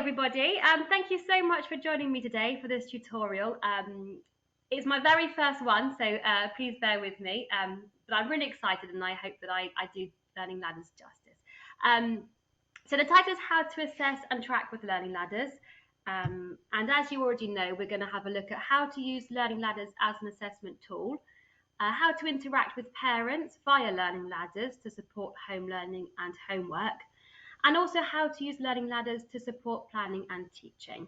everybody. Thank you so much for joining me today for this tutorial. It's my very first one, so please bear with me. But I'm really excited and I hope that I do Learning Ladders justice. So the title is How to Assess and Track with Learning Ladders. And as you already know, we're going to have a look at how to use Learning Ladders as an assessment tool, how to interact with parents via Learning Ladders to support home learning and homework, and also how to use Learning Ladders to support planning and teaching.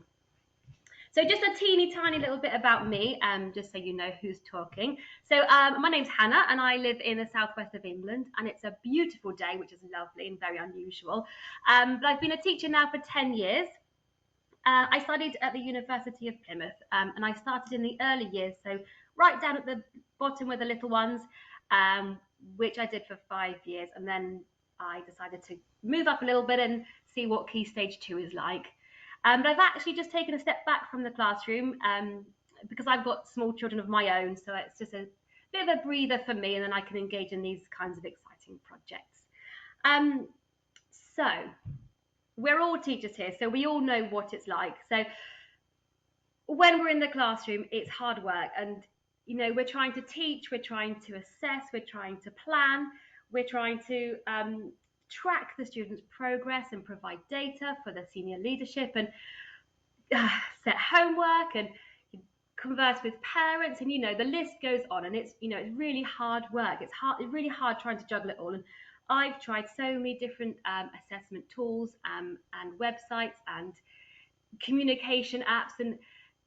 So just a teeny tiny little bit about me, just so you know who's talking. So my name's Hannah and I live in the southwest of England, and it's a beautiful day, which is lovely and very unusual. But I've been a teacher now for 10 years. I studied at the University of Plymouth, and I started in the early years, so right down at the bottom with the little ones, which I did for 5 years, and then I decided to move up a little bit and see what Key Stage 2 is like. But I've actually just taken a step back from the classroom because I've got small children of my own, so it's just a bit of a breather for me, and then I can engage in these kinds of exciting projects. So we're all teachers here, so we all know what it's like. So when we're in the classroom, it's hard work, and you know, we're trying to teach, we're trying to assess, we're trying to plan, we're trying to track the students' progress and provide data for the senior leadership, and set homework and converse with parents, and you know, the list goes on, and it's, you know, it's really hard work. It's really hard trying to juggle it all. And I've tried so many different assessment tools and websites and communication apps and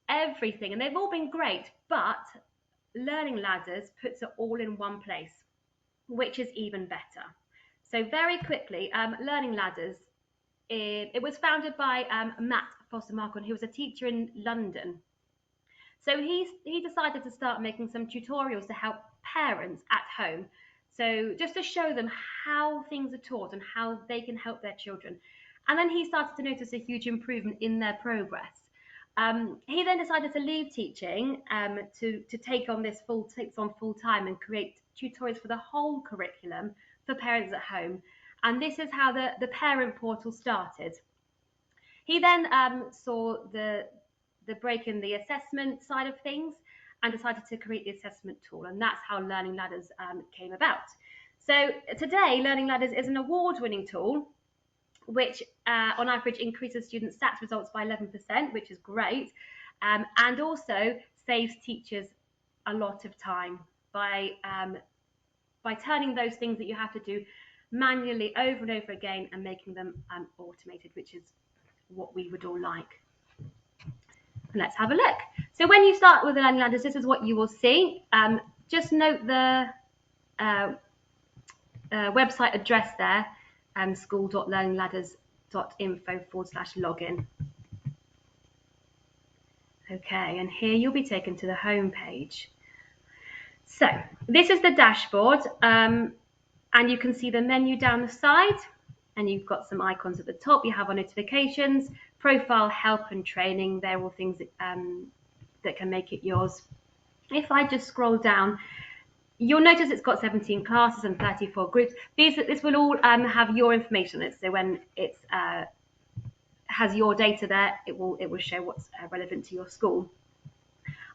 everything, and they've all been great, but Learning Ladders puts it all in one place, which is even better. So very quickly, Learning Ladders, it was founded by Matt Foster-Markham, who was a teacher in London. So he decided to start making some tutorials to help parents at home. So just to show them how things are taught and how they can help their children. And then he started to notice a huge improvement in their progress. He then decided to leave teaching to take on this full time and create tutorials for the whole curriculum for parents at home. And this is how the parent portal started. He then saw the break in the assessment side of things and decided to create the assessment tool, and that's how Learning Ladders came about. So today, Learning Ladders is an award-winning tool which on average increases student stats results by 11%, which is great, and also saves teachers a lot of time by turning those things that you have to do manually over and over again and making them automated, which is what we would all like. Let's have a look. So when you start with the Learning Ladders, this is what you will see. Just note the website address there, school.learningladders.info/login. Okay, and here you'll be taken to the home page. So this is the dashboard, and you can see the menu down the side, and you've got some icons at the top. You have our notifications, profile, help, and training. They're all things that can make it yours. If I just scroll down, you'll notice it's got 17 classes and 34 groups. This will all have your information on it. So when it has your data there, it will show what's relevant to your school.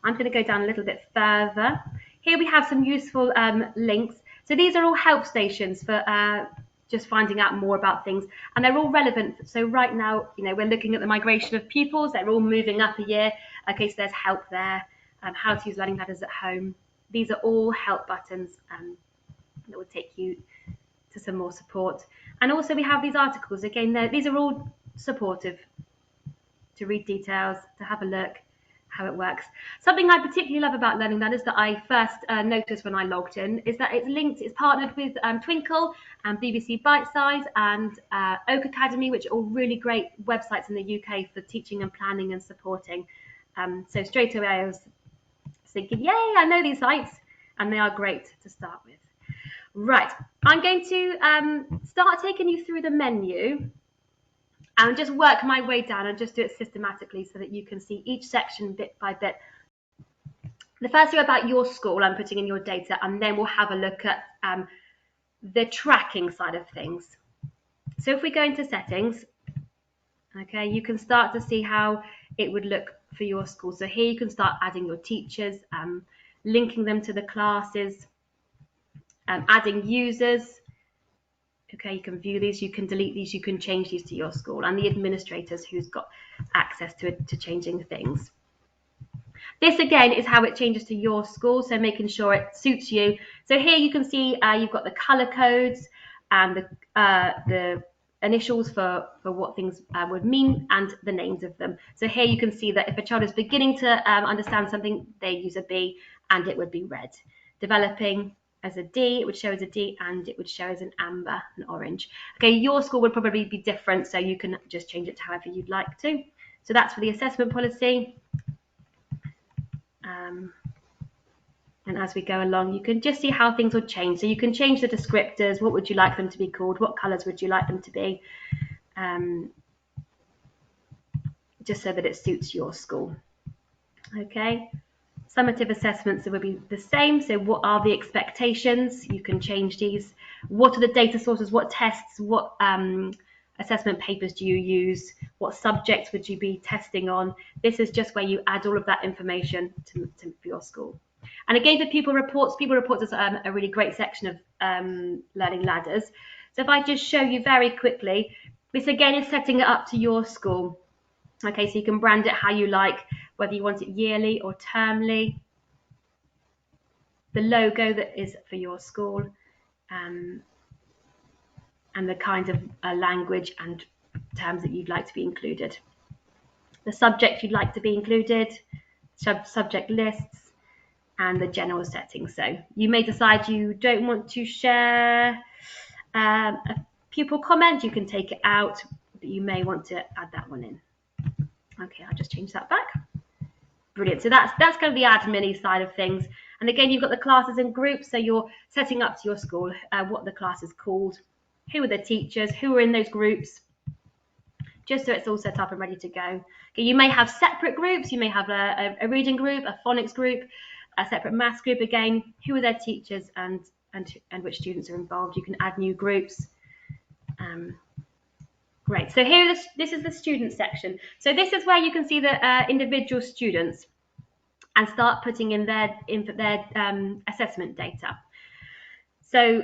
I'm going to go down a little bit further. Here we have some useful links. So these are all help stations for just finding out more about things, and they're all relevant. So right now, you know, we're looking at the migration of pupils. They're all moving up a year. Okay, so there's help there. How to use Learning Ladders at home. These are all help buttons that will take you to some more support. And also we have these articles. Again, these are all supportive, to read details, to have a look how it works. Something I particularly love about Learning Ladders that I first noticed when I logged in is that it's partnered with Twinkle and BBC Bitesize and Oak Academy, which are all really great websites in the UK for teaching and planning and supporting. So straight away I was thinking, yay, I know these sites, and they are great to start with. Right, I'm going to start taking you through the menu and just work my way down and just do it systematically so that you can see each section bit by bit. The first thing about your school, I'm putting in your data, and then we'll have a look at the tracking side of things. So if we go into settings, Okay, you can start to see how it would look for your school. So here you can start adding your teachers, linking them to the classes, adding users. Okay, you can view these, you can delete these, you can change these to your school, and the administrators who's got access to changing things. This again is how it changes to your school, so making sure it suits you. So here you can see you've got the color codes and the initials for what things would mean and the names of them. So here you can see that if a child is beginning to understand something, they use a B and it would be red. Developing as a D, it would show as a D, and it would show as an amber, an orange. Okay, your school would probably be different, so you can just change it to however you'd like to. So that's for the assessment policy. And as we go along, you can just see how things would change. So you can change the descriptors. What would you like them to be called? What colours would you like them to be? Just so that it suits your school. Okay. Summative assessments would be the same. So what are the expectations? You can change these. What are the data sources? What tests? What assessment papers do you use? What subjects would you be testing on? This is just where you add all of that information to your school. And again, for pupil reports is a really great section of Learning Ladders. So if I just show you very quickly, this again is setting it up to your school. Okay, so you can brand it how you like, whether you want it yearly or termly. The logo that is for your school, and the kind of language and terms that you'd like to be included. The subject you'd like to be included, subject lists, and the general settings. So you may decide you don't want to share a pupil comment, you can take it out, but you may want to add that one in. Okay, I'll just change that back. Brilliant. So that's kind of the admin side of things. And again, you've got the classes and groups, so you're setting up to your school what the class is called, who are the teachers, who are in those groups, just so it's all set up and ready to go. Okay, you may have separate groups, you may have a reading group, a phonics group, a separate maths group. Again, who are their teachers and which students are involved. You can add new groups. Great. So here, this is the student section. So this is where you can see the individual students and start putting in their assessment data. So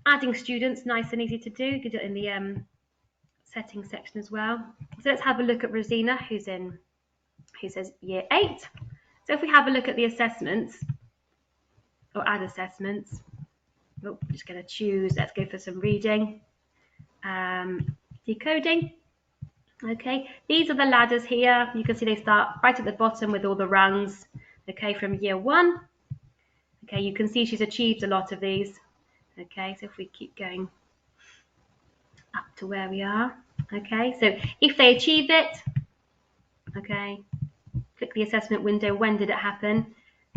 adding students, nice and easy to do. You can do it in the settings section as well. So let's have a look at Rosina, who says year 8. So if we have a look at the assessments, or add assessments, I'm just going to choose, let's go for some reading, decoding. Okay, these are the ladders here. You can see they start right at the bottom with all the rungs, okay, from year 1. Okay, you can see she's achieved a lot of these. Okay, so if we keep going up to where we are, okay, so if they achieve it, okay, click the assessment window, when did it happen?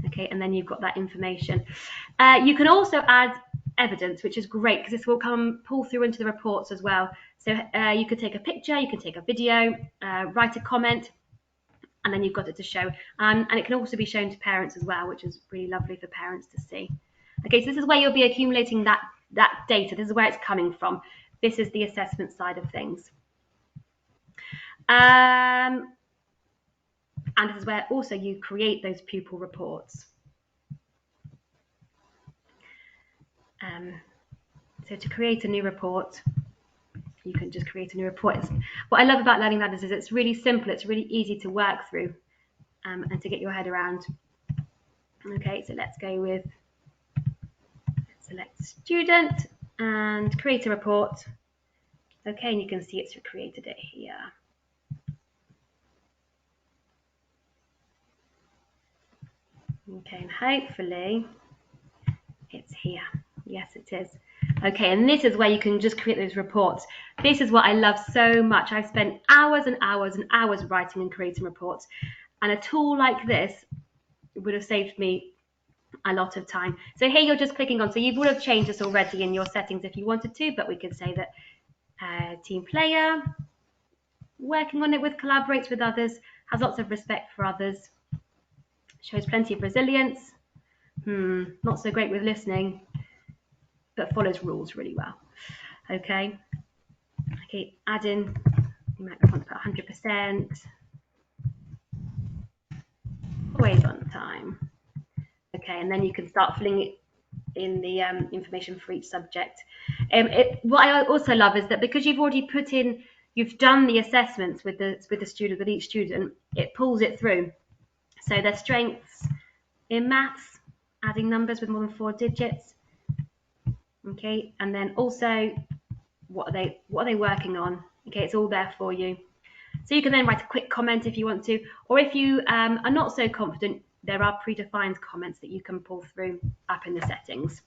Okay, and then you've got that information. You can also add evidence, which is great because this will pull through into the reports as well. So you could take a picture, you can take a video, write a comment, and then you've got it to show. And it can also be shown to parents as well, which is really lovely for parents to see. Okay, so this is where you'll be accumulating that data. This is where it's coming from. This is the assessment side of things. And this is where also you create those pupil reports. So to create a new report, you can just create a new report. What I love about Learning Ladders is it's really simple, it's really easy to work through and to get your head around. Okay, so let's go with, select student and create a report. Okay, and you can see it's created it here. Okay, and hopefully it's here. Yes, it is. Okay, and this is where you can just create those reports. This is what I love so much. I've spent hours and hours and hours writing and creating reports. And a tool like this would have saved me a lot of time. So here you're just clicking on, so you would have changed this already in your settings if you wanted to, but we could say that team player, working on it with, collaborates with others, has lots of respect for others, shows plenty of resilience, not so great with listening, but follows rules really well. Okay, add in You might want to put 100%. Always on time. Okay, and then you can start filling in the information for each subject. What I also love is that because you've already you've done the assessments with each student, it pulls it through. So their strengths in maths, adding numbers with more than 4 digits. Okay, and then also what are they working on? Okay, it's all there for you. So you can then write a quick comment if you want to, or if you are not so confident, there are predefined comments that you can pull through up in the settings.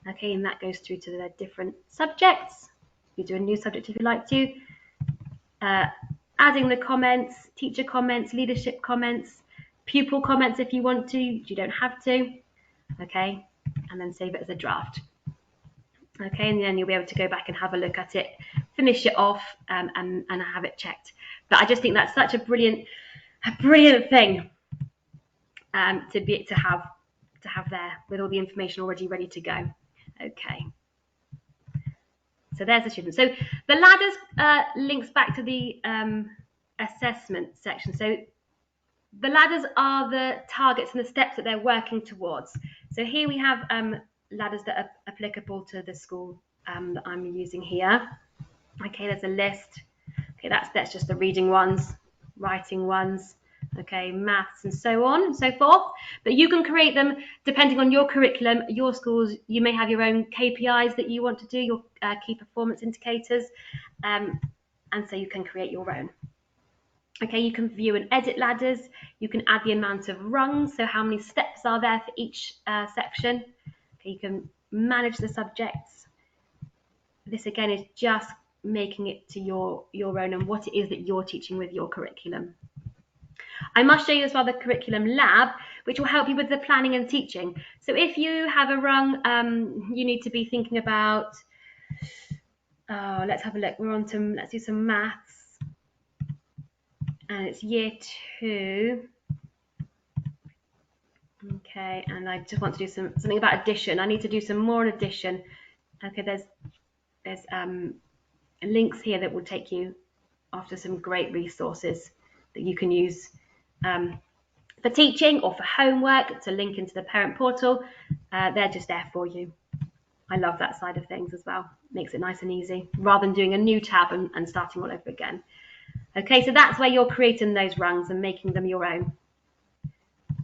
Okay, and that goes through to the different subjects. You do a new subject if you like to. Adding the comments, teacher comments, leadership comments, pupil comments if you want to, you don't have to. Okay, and then save it as a draft. Okay, and then you'll be able to go back and have a look at it, finish it off, and have it checked. But I just think that's such a brilliant thing to have there with all the information already ready to go. Okay, so there's the student. So the ladders links back to the assessment section. So the ladders are the targets and the steps that they're working towards. So here we have ladders that are applicable to the school that I'm using here. Okay, there's a list. Okay, that's just the reading ones, writing ones, okay, maths and so on and so forth. But you can create them depending on your curriculum, your schools. You may have your own KPIs that you want to do, your key performance indicators, and so you can create your own. Okay, you can view and edit ladders. You can add the amount of rungs, so how many steps are there for each section. Okay, you can manage the subjects. This again is just making it to your own and what it is that you're teaching with your curriculum. I must show you as well the curriculum lab, which will help you with the planning and teaching. So if you have a rung, you need to be thinking about, let's have a look. Let's do some maths. And it's year 2. Okay, and I just want to do something about addition. I need to do some more on addition. Okay, there's links here that will take you after some great resources that you can use for teaching or for homework, to link into the parent portal. They're just there for you. I love that side of things as well. Makes it nice and easy rather than doing a new tab and starting all over again. Okay, so that's where you're creating those rungs and making them your own.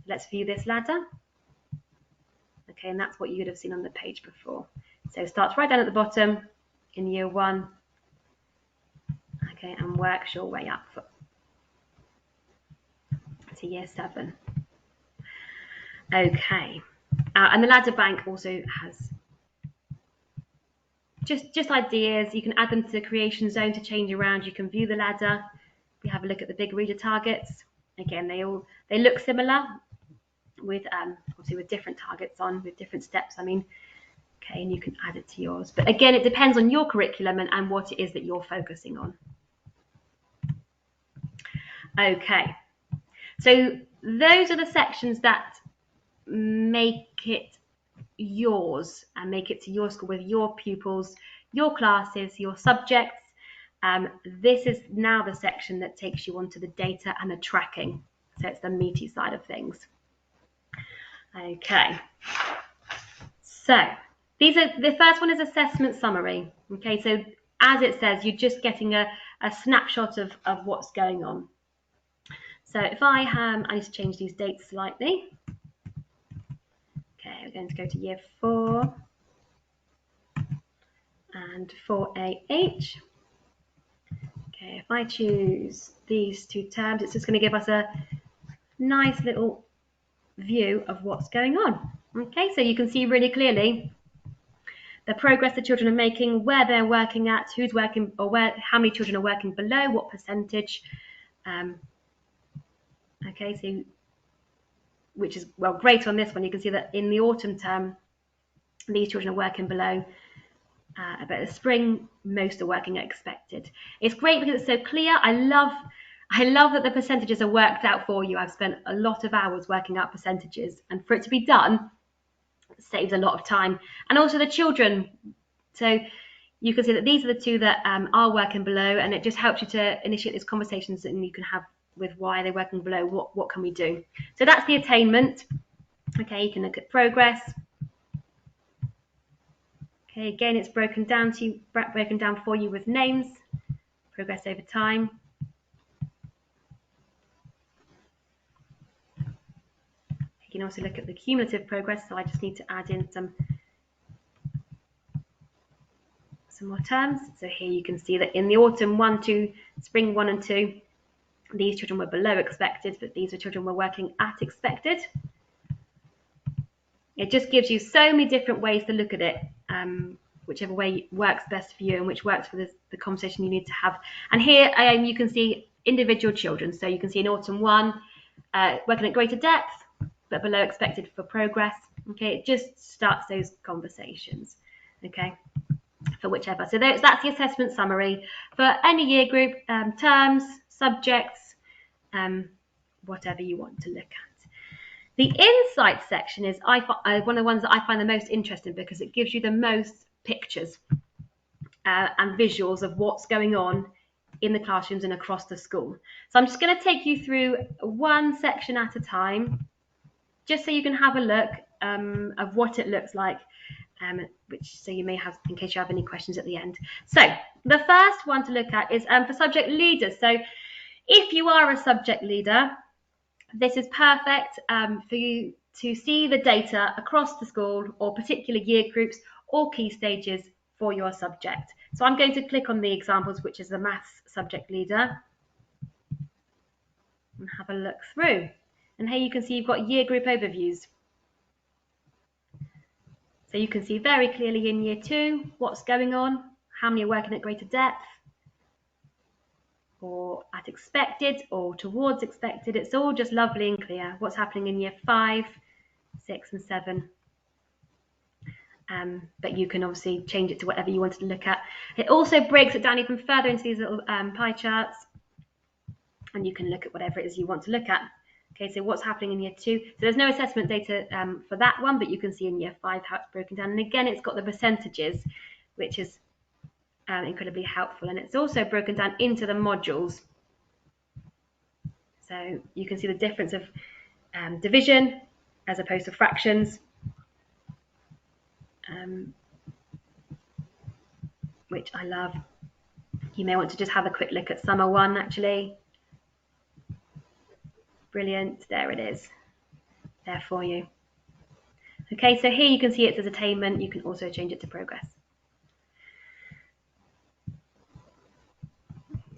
Let's view this ladder. Okay, and that's what you would have seen on the page before. So it starts right down at the bottom in year 1. Okay, and works your way up to year 7. Okay, and the ladder bank also has just ideas. You can add them to the creation zone to change around. You can view the ladder. We have a look at the big reader targets. Again, they look similar with obviously with different targets on, with different steps. I mean, okay, and you can add it to yours. But again, it depends on your curriculum and what it is that you're focusing on. Okay, so those are the sections that make it yours and make it to your school with your pupils, your classes, your subjects. This is now the section that takes you onto the data and the tracking. So it's the meaty side of things. Okay, so the first one is assessment summary. Okay, so as it says, you're just getting a snapshot of what's going on. So if I need to change these dates slightly. Okay, we're going to go to year 4 and 4AH. Okay, if I choose these 2 terms, it's just going to give us a nice little view of what's going on. Okay, so you can see really clearly the progress the children are making, where they're working at, who's working, or how many children are working below, what percentage. Okay, so which is, well, great on this one. You can see that in the autumn term, these children are working below. But the spring, most are working at expected. It's great because it's so clear. I love that the percentages are worked out for you. I've spent a lot of hours working out percentages, and for it to be done saves a lot of time. And also the children. So you can see that these are the two that are working below, and it just helps you to initiate these conversations that you can have with why they're working below, what can we do. So that's the attainment. Okay, you can look at progress. Okay, again, it's broken down for you with names, progress over time. You can also look at the cumulative progress, so I just need to add in some more terms. So here you can see that in the autumn 1, 2, spring 1 and 2, these children were below expected, but these are children were working at expected. It just gives you so many different ways to look at it, whichever way works best for you and which works for the conversation you need to have. And here you can see individual children. So you can see in autumn 1, working at greater depth, but below expected for progress. Okay, it just starts those conversations. Okay, for whichever. So that's the assessment summary for any year group, terms, subjects, whatever you want to look at. The insights section is one of the ones that I find the most interesting because it gives you the most pictures and visuals of what's going on in the classrooms and across the school. So I'm just going to take you through one section at a time, just so you can have a look of what it looks like, so you may have, in case you have any questions at the end. So the first one to look at is for subject leaders. So if you are a subject leader, this is perfect for you to see the data across the school or particular year groups or key stages for your subject. So I'm going to click on the examples, which is the maths subject leader, and have a look through. And here you can see you've got year group overviews. So you can see very clearly in year 2 what's going on, how many are working at greater depth, or at expected, or towards expected. It's all just lovely and clear. What's happening in year 5, 6 and 7. But you can obviously change it to whatever you wanted to look at. It also breaks it down even further into these little pie charts, and you can look at whatever it is you want to look at. Okay, so what's happening in year 2? So there's no assessment data for that one, but you can see in year 5 how it's broken down. And again, it's got the percentages, which is incredibly helpful. And it's also broken down into the modules. So you can see the difference of division as opposed to fractions, which I love. You may want to just have a quick look at summer 1, actually. Brilliant, there it is, there for you. Okay, so here you can see it as attainment. You can also change it to progress.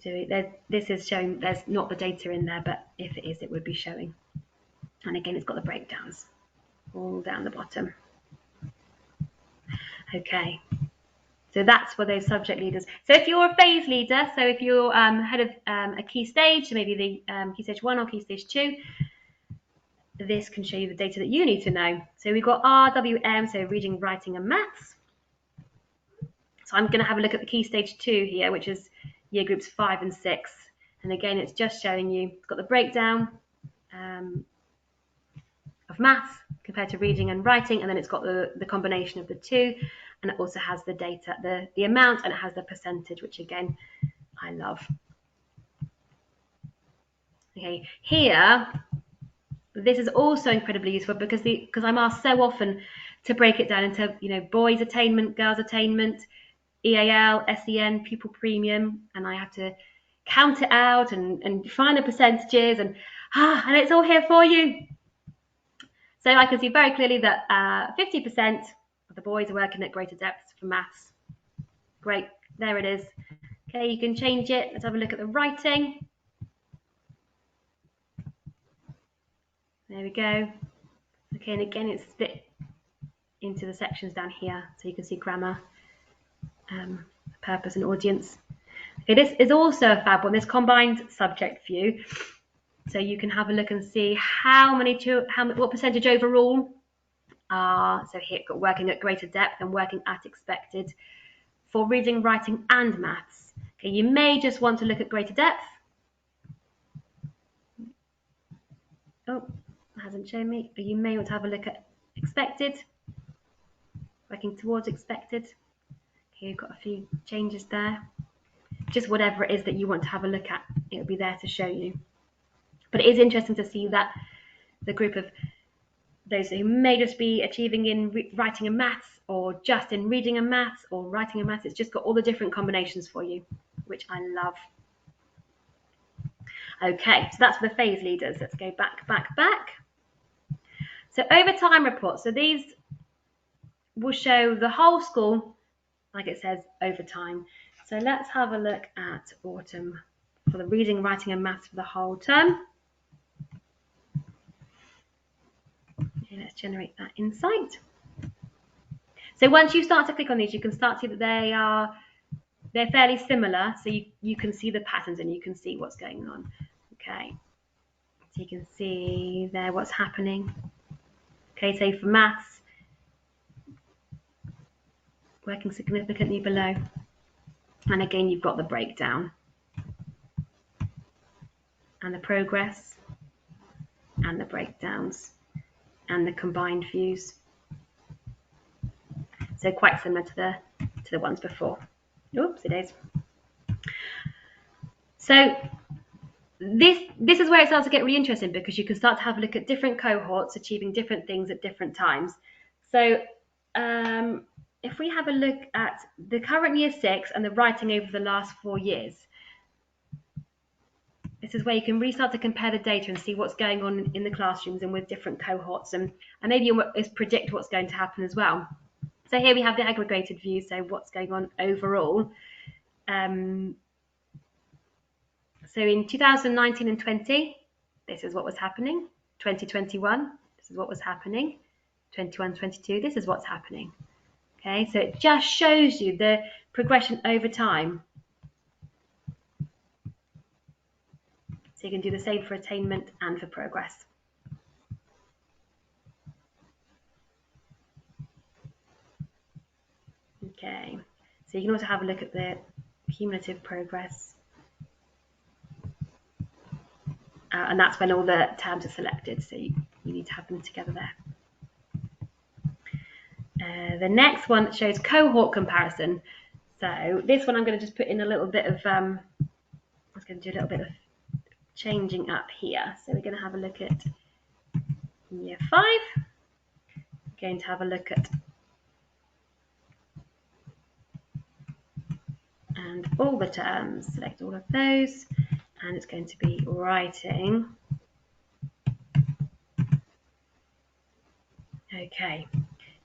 So this is showing, there's not the data in there, but if it is, it would be showing. And again, it's got the breakdowns all down the bottom. Okay, so that's for those subject leaders. So if you're a phase leader, so if you're head of a key stage, so maybe the key stage 1 or key stage 2, this can show you the data that you need to know. So we've got RWM, so reading, writing and maths. So I'm going to have a look at the key stage 2 here, which is year groups 5 and 6. And again, it's just showing you, it's got the breakdown of maths compared to reading and writing, and then it's got the combination of the two, and it also has the data, the amount, and it has the percentage, which again, I love. Okay, here, this is also incredibly useful because I'm asked so often to break it down into, boys attainment, girls attainment, EAL, SEN, pupil premium, and I have to count it out and find the percentages, and it's all here for you. So I can see very clearly that 50% of the boys are working at greater depths for maths. Great, there it is. Okay, you can change it. Let's have a look at the writing. There we go. Okay, and again, it's split into the sections down here. So you can see grammar, purpose and audience. Okay, this is also a fab one, this combined subject view. So you can have a look and see what percentage overall are, so here got working at greater depth and working at expected for reading, writing and maths. Okay, you may just want to look at greater depth. Oh, it hasn't shown me, but you may want to have a look at expected, working towards expected. Here you've got a few changes there. Just whatever it is that you want to have a look at, it'll be there to show you. But it is interesting to see that the group of those who may just be achieving in writing and maths, or just in reading and maths, or writing and maths, it's just got all the different combinations for you, which I love. Okay, so that's for the phase leaders. Let's go back. So overtime reports. So these will show the whole school, like it says, over time. So let's have a look at autumn for the reading, writing and maths for the whole term. Okay, let's generate that insight. So once you start to click on these, you can start to see that they're fairly similar. So you can see the patterns and you can see what's going on. Okay, so you can see there what's happening. Okay, so for maths, working significantly below. And again, you've got the breakdown and the progress and the breakdowns and the combined views. So quite similar to the ones before. Oops, it is. So this is where it starts to get really interesting, because you can start to have a look at different cohorts achieving different things at different times. So if we have a look at the current year 6 and the writing over the last 4 years, this is where you can really start to compare the data and see what's going on in the classrooms and with different cohorts, and maybe predict what's going to happen as well. So here we have the aggregated view, so what's going on overall. So in 2019 and 20, this is what was happening. 2021, this is what was happening. 21, 22, this is what's happening. Okay, so it just shows you the progression over time. So you can do the same for attainment and for progress. Okay, so you can also have a look at the cumulative progress. And that's when all the terms are selected, so you need to have them together there. The next one shows cohort comparison. So this one I'm going to just put in a little bit of, I was going to do a little bit of changing up here. So we're going to have a look at year 5. We're going to have a look at and all the terms, select all of those, and it's going to be writing. Okay,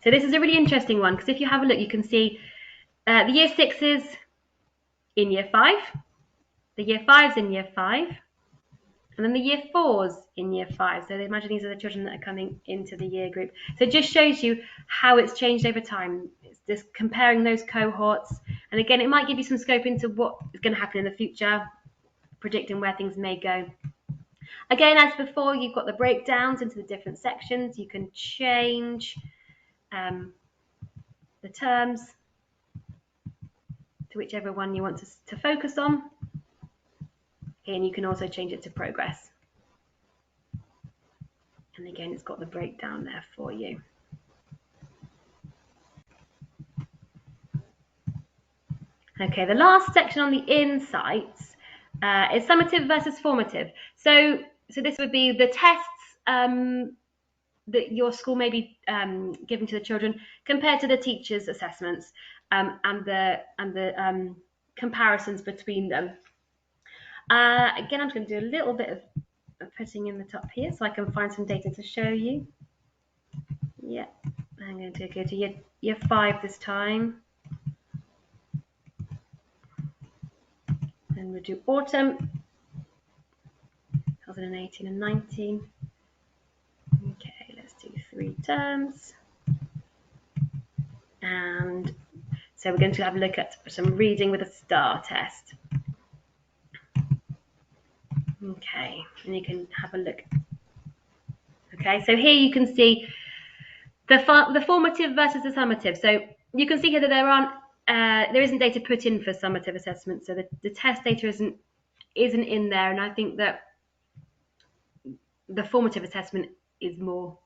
so this is a really interesting one, because if you have a look, you can see the year 6s in year 5, the year 5s in year 5, and then the year 4s in year 5. So imagine these are the children that are coming into the year group. So it just shows you how it's changed over time. It's just comparing those cohorts. And again, it might give you some scope into what is going to happen in the future, predicting where things may go. Again, as before, you've got the breakdowns into the different sections. You can change the terms to whichever one you want to focus on. And you can also change it to progress. And again, it's got the breakdown there for you. Okay, the last section on the insights is summative versus formative. So this would be the tests that your school may be giving to the children compared to the teachers' assessments, and the comparisons between them. Again, I'm going to do a little bit of putting in the top here so I can find some data to show you. Yeah, I'm going to go to year 5 this time. And we'll do autumn, 2018 and 19. Okay, let's do 3 terms. And so we're going to have a look at some reading with a star test. Okay, and you can have a look. Okay, so here you can see the formative versus the summative. So you can see here that there isn't data put in for summative assessment, so the test data isn't in there, and I think that the formative assessment is more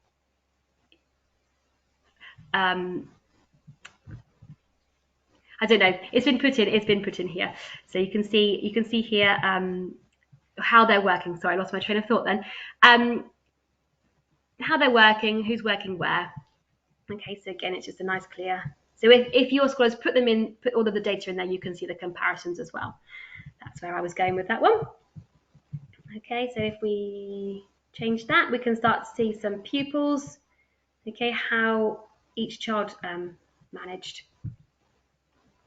I don't know. It's been put in here. So you can see here how they're working. Sorry, I lost my train of thought then. How they're working, who's working where. Okay, so again, it's just a nice clear. So if your school has put all of the data in there, you can see the comparisons as well. That's where I was going with that one. Okay, so if we change that, we can start to see some pupils. Okay, how each child managed.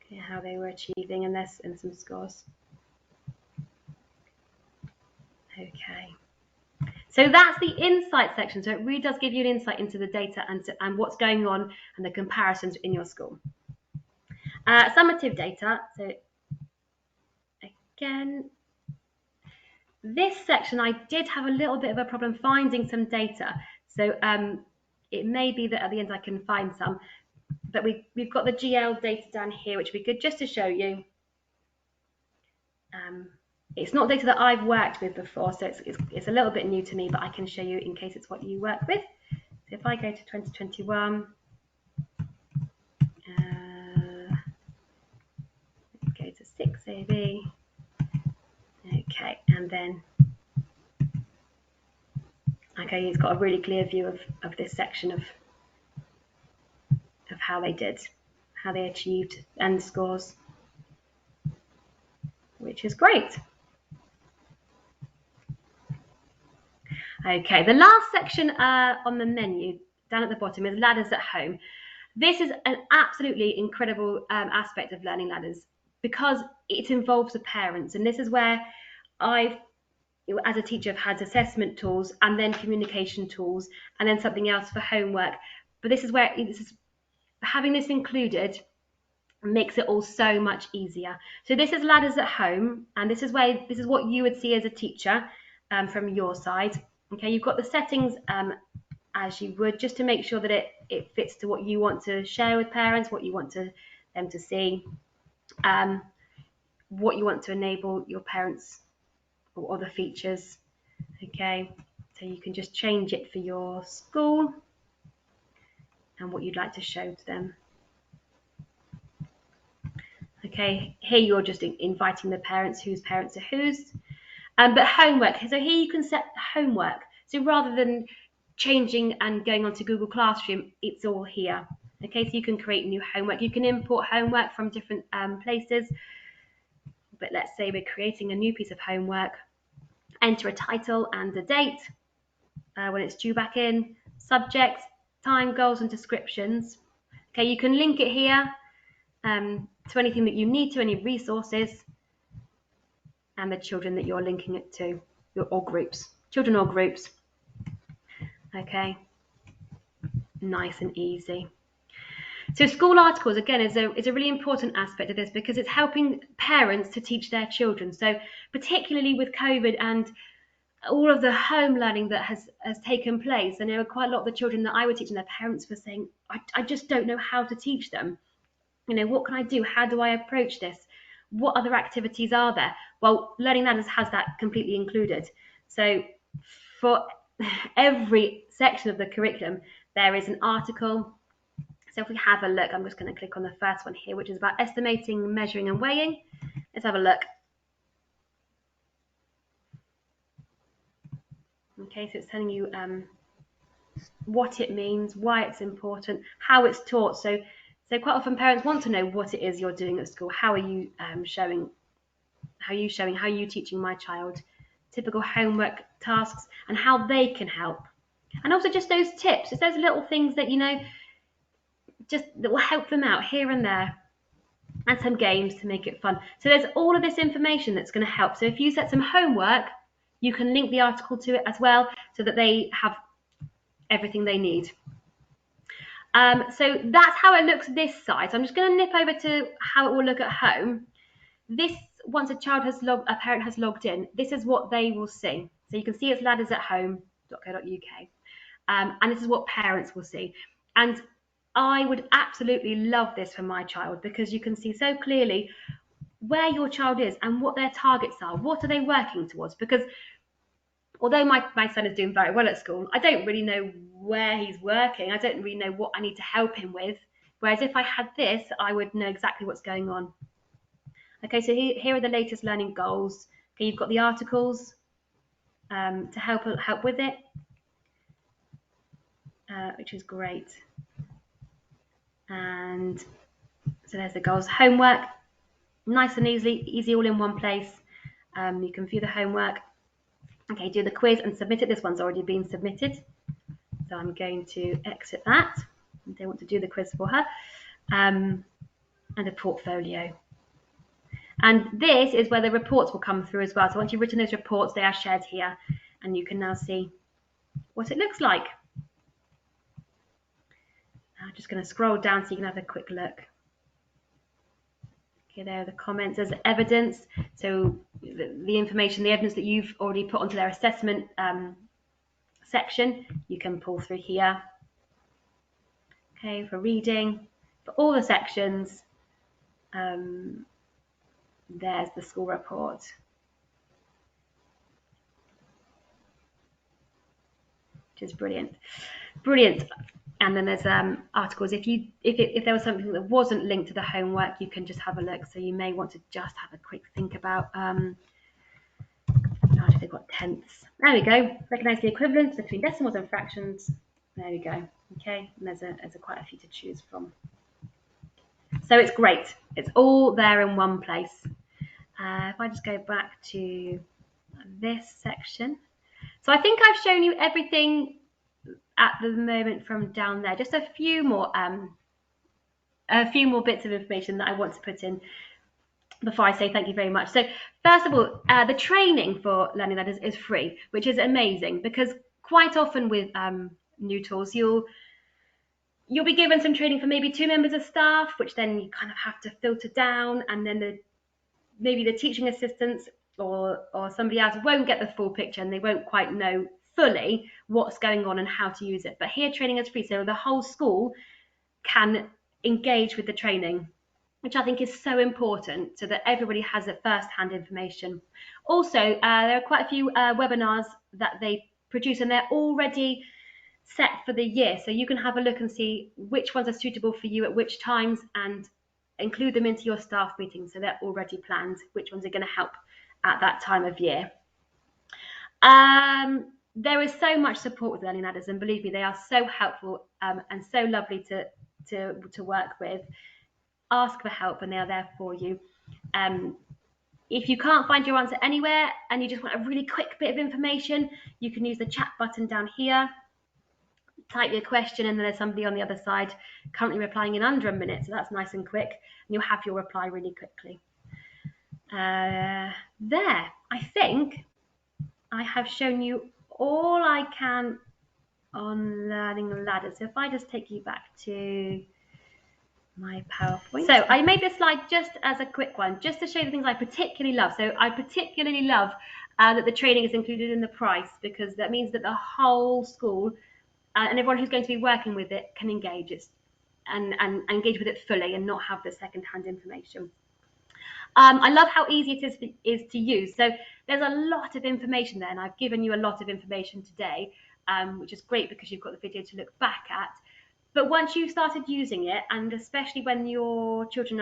Okay, how they were achieving and some scores. Okay. So that's the insight section. So it really does give you an insight into the data and what's going on and the comparisons in your school. Summative data. So again, this section I did have a little bit of a problem finding some data. So it may be that at the end I can find some, but we've got the GL data down here, which would be good just to show you. It's not data that I've worked with before, so it's a little bit new to me, but I can show you in case it's what you work with. So if I go to 2021, go to 6AB, okay, and then, okay, it's got a really clear view of this section of how they did, how they achieved, and scores, which is great. Okay, the last section on the menu down at the bottom is ladders at home. This is an absolutely incredible aspect of learning ladders because it involves the parents, and this is where I've, as a teacher, have had assessment tools and then communication tools and then something else for homework. But this is where having this included makes it all so much easier. So this is ladders at home, and this is what you would see as a teacher from your side. Okay, you've got the settings as you would, just to make sure that it fits to what you want to share with parents, what you want them to see, what you want to enable your parents or other features. Okay, so you can just change it for your school and what you'd like to show to them. Okay, here you're just inviting the parents, whose parents are whose. But homework, so here you can set homework. So rather than changing and going onto Google Classroom, it's all here. Okay, so you can create new homework. You can import homework from different places. But let's say we're creating a new piece of homework. Enter a title and a date when it's due back in, subject, time, goals, and descriptions. Okay, you can link it here to anything that you need to, any resources, and the children that you're linking it to, or groups, children or groups. Okay, nice and easy. So school articles, again, is a really important aspect of this because it's helping parents to teach their children. So particularly with COVID and all of the home learning that has taken place, and there were quite a lot of the children that I were teaching, their parents were saying, I just don't know how to teach them. You know, what can I do? How do I approach this? What other activities are there? Well, Learning Ladders has that completely included. So for every section of the curriculum, there is an article. So if we have a look, I'm just going to click on the first one here, which is about estimating, measuring, and weighing. Let's have a look. Okay, so it's telling you what it means, why it's important, how it's taught. So quite often parents want to know what it is you're doing at school. How are you showing? How are you teaching my child? Typical homework tasks and how they can help. And also just those tips. It's those little things that, you know, just that will help them out here and there. And some games to make it fun. So there's all of this information that's going to help. So if you set some homework, you can link the article to it as well so that they have everything they need. So that's how it looks this side. So I'm just going to nip over to how it will look at home. This, once a parent has logged in, this is what they will see. So you can see it's laddersathome.co.uk. And this is what parents will see. And I would absolutely love this for my child because you can see so clearly where your child is and what their targets are. What are they working towards? Because although my son is doing very well at school, I don't really know where he's working. I don't really know what I need to help him with Whereas if I had this, I would know exactly what's going on. Okay, so here are the latest learning goals. Okay, you've got the articles to help with it, which is great. And so there's the goals. Homework, nice and easy all in one place. You can view the homework. Okay, do the quiz and submit it. This one's already been submitted, so I'm going to exit that. I don't want to do the quiz for her. And a portfolio. And this is where the reports will come through as well. So once you've written those reports, they are shared here, and you can now see what it looks like. I'm just going to scroll down so you can have a quick look. Okay, there are the comments. There's evidence. So the information, the evidence that you've already put onto their assessment section, you can pull through here. Okay, for reading, for all the sections, there's the school report. Which is brilliant. Brilliant. And then there's articles. If there was something that wasn't linked to the homework, you can just have a look. So you may want to just have a quick think about. They've got tenths. There we go. Recognise the equivalence between decimals and fractions. There we go. Okay, and there's quite a few to choose from. So it's great. It's all there in one place. If I just go back to this section. So I think I've shown you everything at the moment from down there. Just a few more bits of information that I want to put in before I say thank you very much. So first of all, the training for Learning Ladders is free, which is amazing, because quite often with new tools, you'll be given some training for maybe 2 members of staff, which then you kind of have to filter down, and then maybe the teaching assistants or somebody else won't get the full picture, and they won't quite know fully what's going on and how to use it. But here training is free, so the whole school can engage with the training, which I think is so important, so that everybody has a first-hand information. Also, there are quite a few webinars that they produce, and they're already set for the year, so you can have a look and see which ones are suitable for you at which times and include them into your staff meetings, so they're already planned which ones are going to help at that time of year. There is so much support with Learning Ladders, and believe me, they are so helpful and so lovely to work with. Ask for help and they are there for you. If you can't find your answer anywhere and you just want a really quick bit of information, you can use the chat button down here. Type your question, and then there's somebody on the other side currently replying in under a minute, so that's nice and quick, and you'll have your reply really quickly. There, I think I have shown you all I can on Learning Ladders. So if I just take you back to my PowerPoint. So I made this slide just as a quick one, just to show you the things I particularly love. So I particularly love that the training is included in the price, because that means that the whole school and everyone who's going to be working with it can engage and engage with it fully and not have the second-hand information. I love how easy it is to use. So there's a lot of information there, and I've given you a lot of information today, which is great because you've got the video to look back at. But once you've started using it, and especially when your children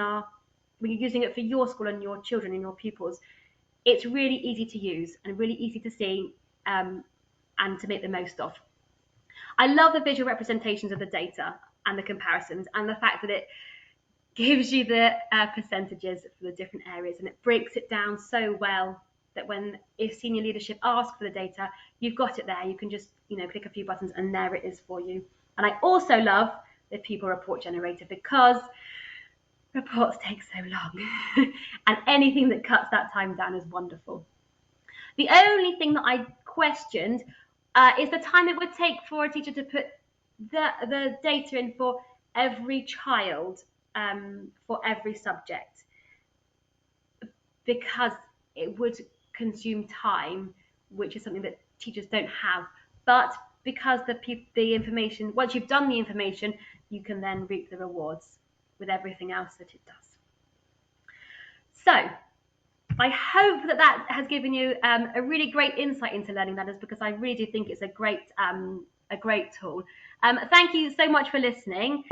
when you're using it for your school and your children and your pupils, it's really easy to use and really easy to see and to make the most of. I love the visual representations of the data and the comparisons, and the fact that it gives you the percentages for the different areas, and it breaks it down so well that if senior leadership asks for the data, you've got it there. You can just click a few buttons and there it is for you. And I also love the pupil report generator, because reports take so long and anything that cuts that time down is wonderful. The only thing that I questioned is the time it would take for a teacher to put the data in for every child, for every subject, because it would consume time, which is something that teachers don't have. But because the information, once you've done the information, you can then reap the rewards with everything else that it does. So I hope that has given you a really great insight into Learning Ladders, because I really do think it's a great tool. Thank you so much for listening.